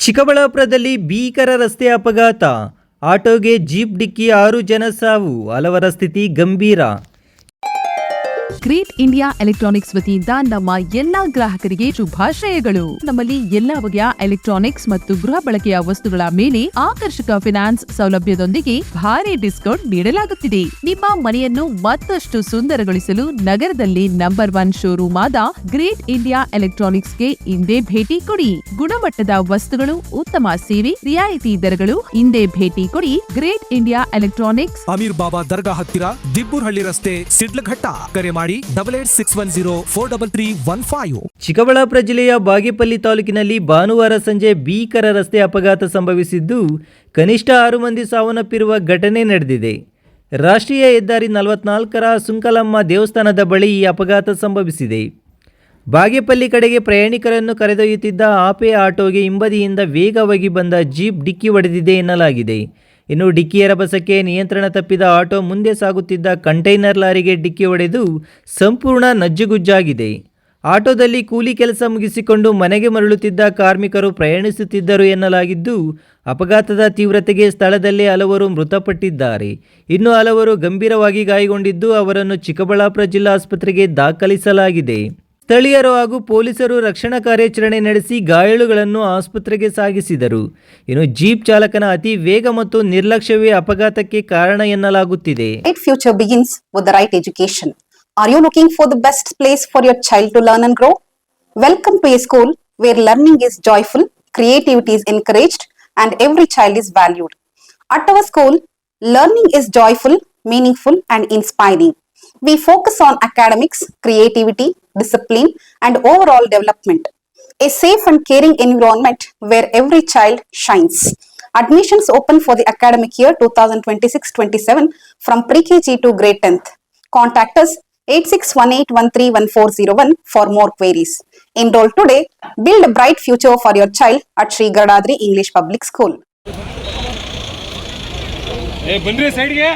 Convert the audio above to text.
ಚಿಕ್ಕಬಳ್ಳಾಪುರದಲ್ಲಿ ಭೀಕರ ರಸ್ತೆ ಅಪಘಾತ. ಆಟೋಗೆ ಜೀಪ್ ಡಿಕ್ಕಿ 6 ಜನ ಸಾವು, ಹಲವರ ಸ್ಥಿತಿ ಗಂಭೀರ. ಗ್ರೇಟ್ ಇಂಡಿಯಾ ಎಲೆಕ್ಟ್ರಾನಿಕ್ಸ್ ವತಿಯಿಂದ ನಮ್ಮ ಎಲ್ಲಾ ಗ್ರಾಹಕರಿಗೆ ಶುಭಾಶಯಗಳು. ನಮ್ಮಲ್ಲಿ ಎಲ್ಲಾ ಬಗೆಯ ಎಲೆಕ್ಟ್ರಾನಿಕ್ಸ್ ಮತ್ತು ಗೃಹ ಬಳಕೆಯ ವಸ್ತುಗಳ ಮೇಲೆ ಆಕರ್ಷಕ ಫಿನಾನ್ಸ್ ಸೌಲಭ್ಯದೊಂದಿಗೆ ಭಾರಿ ಡಿಸ್ಕೌಂಟ್ ನೀಡಲಾಗುತ್ತಿದೆ. ನಿಮ್ಮ ಮನೆಯನ್ನು ಮತ್ತಷ್ಟು ಸುಂದರಗೊಳಿಸಲು ನಗರದಲ್ಲಿ ನಂಬರ್ 1 ಶೋರೂಮ್ ಆದ ಗ್ರೇಟ್ ಇಂಡಿಯಾ ಎಲೆಕ್ಟ್ರಾನಿಕ್ಸ್ಗೆ ಇಂದೇ ಭೇಟಿ ಕೊಡಿ. ಗುಣಮಟ್ಟದ ವಸ್ತುಗಳು, ಉತ್ತಮ ಸೇವೆ, ರಿಯಾಯಿತಿ ದರಗಳು. ಇಂದೇ ಭೇಟಿ ಕೊಡಿ ಗ್ರೇಟ್ ಇಂಡಿಯಾ ಎಲೆಕ್ಟ್ರಾನಿಕ್ಸ್, ಅಮೀರ್ ಬಾಬಾ ದರ್ಗಾ ಹತ್ತಿರ, ದಿಬ್ಬೂರ್ಹಳ್ಳಿ ರಸ್ತೆ, ಸಿಡ್ಲಘಟ್ಟ. ಕರೆ ಮಾಡಿ 8861043315. ಚಿಕ್ಕಬಳ್ಳಾಪುರ ಜಿಲ್ಲೆಯ ಬಾಗೇಪಲ್ಲಿ ತಾಲೂಕಿನಲ್ಲಿ ಭಾನುವಾರ ಸಂಜೆ ಭೀಕರ ರಸ್ತೆ ಅಪಘಾತ ಸಂಭವಿಸಿದ್ದು, ಕನಿಷ್ಠ 6 ಮಂದಿ ಸಾವನ್ನಪ್ಪಿರುವ ಘಟನೆ ನಡೆದಿದೆ. ರಾಷ್ಟ್ರೀಯ ಹೆದ್ದಾರಿ 44ರ ಸುಂಕಲಮ್ಮ ದೇವಸ್ಥಾನದ ಬಳಿ ಈ ಅಪಘಾತ ಸಂಭವಿಸಿದೆ. ಬಾಗೇಪಲ್ಲಿ ಕಡೆಗೆ ಪ್ರಯಾಣಿಕರನ್ನು ಕರೆದೊಯ್ಯುತ್ತಿದ್ದ ಆಪೆ ಆಟೋಗೆ ಹಿಂಬದಿಯಿಂದ ವೇಗವಾಗಿ ಬಂದ ಜೀಪ್ ಡಿಕ್ಕಿ ಹೊಡೆದಿದೆ ಎನ್ನಲಾಗಿದೆ. ಇನ್ನು ಡಿಕ್ಕಿಯ ರಭಸಕ್ಕೆ ನಿಯಂತ್ರಣ ತಪ್ಪಿದ ಆಟೋ ಮುಂದೆ ಸಾಗುತ್ತಿದ್ದ ಕಂಟೈನರ್ ಲಾರಿಗೆ ಡಿಕ್ಕಿ ಹೊಡೆದು ಸಂಪೂರ್ಣ ನಜ್ಜುಗುಜ್ಜಾಗಿದೆ. ಆಟೋದಲ್ಲಿ ಕೂಲಿ ಕೆಲಸ ಮುಗಿಸಿಕೊಂಡು ಮನೆಗೆ ಮರಳುತ್ತಿದ್ದ ಕಾರ್ಮಿಕರು ಪ್ರಯಾಣಿಸುತ್ತಿದ್ದರು ಎನ್ನಲಾಗಿದ್ದು, ಅಪಘಾತದ ತೀವ್ರತೆಗೆ ಸ್ಥಳದಲ್ಲೇ ಹಲವರು ಮೃತಪಟ್ಟಿದ್ದಾರೆ. ಇನ್ನು ಹಲವರು ಗಂಭೀರವಾಗಿ ಗಾಯಗೊಂಡಿದ್ದು, ಅವರನ್ನು ಚಿಕ್ಕಬಳ್ಳಾಪುರ ಜಿಲ್ಲಾ ಆಸ್ಪತ್ರೆಗೆ ದಾಖಲಿಸಲಾಗಿದೆ. ಸ್ಥಳೀಯರು ಹಾಗೂ ಪೊಲೀಸರು ರಕ್ಷಣಾ ಕಾರ್ಯಾಚರಣೆ ನಡೆಸಿ ಗಾಯಾಳುಗಳನ್ನು ಆಸ್ಪತ್ರೆಗೆ ಸಾಗಿಸಿದರು. ಇನ್ನು ಜೀಪ್ ಚಾಲಕನ ಅತಿ ವೇಗ ಮತ್ತು ನಿರ್ಲಕ್ಷ್ಯವೇ ಅಪಘಾತಕ್ಕೆ ಕಾರಣ ಎನ್ನಲಾಗುತ್ತಿದೆ. Bright future begins with the right education. Are you looking for the best place for your child to learn and grow? Welcome to a school where learning is joyful, creativity is encouraged, and every child is valued. At our school, learning is joyful, meaningful, and inspiring. We focus on academics, creativity, discipline, and overall development. A safe and caring environment where every child shines. Admissions open for the academic year 2026-27 from pre-KG to grade 10th. Contact us 8618131401 for more queries. Enroll today. Build a bright future for your child at Sri Gadadri English Public School. ಬಂದ್ರಿ ಸೈಡ್ಗೆ.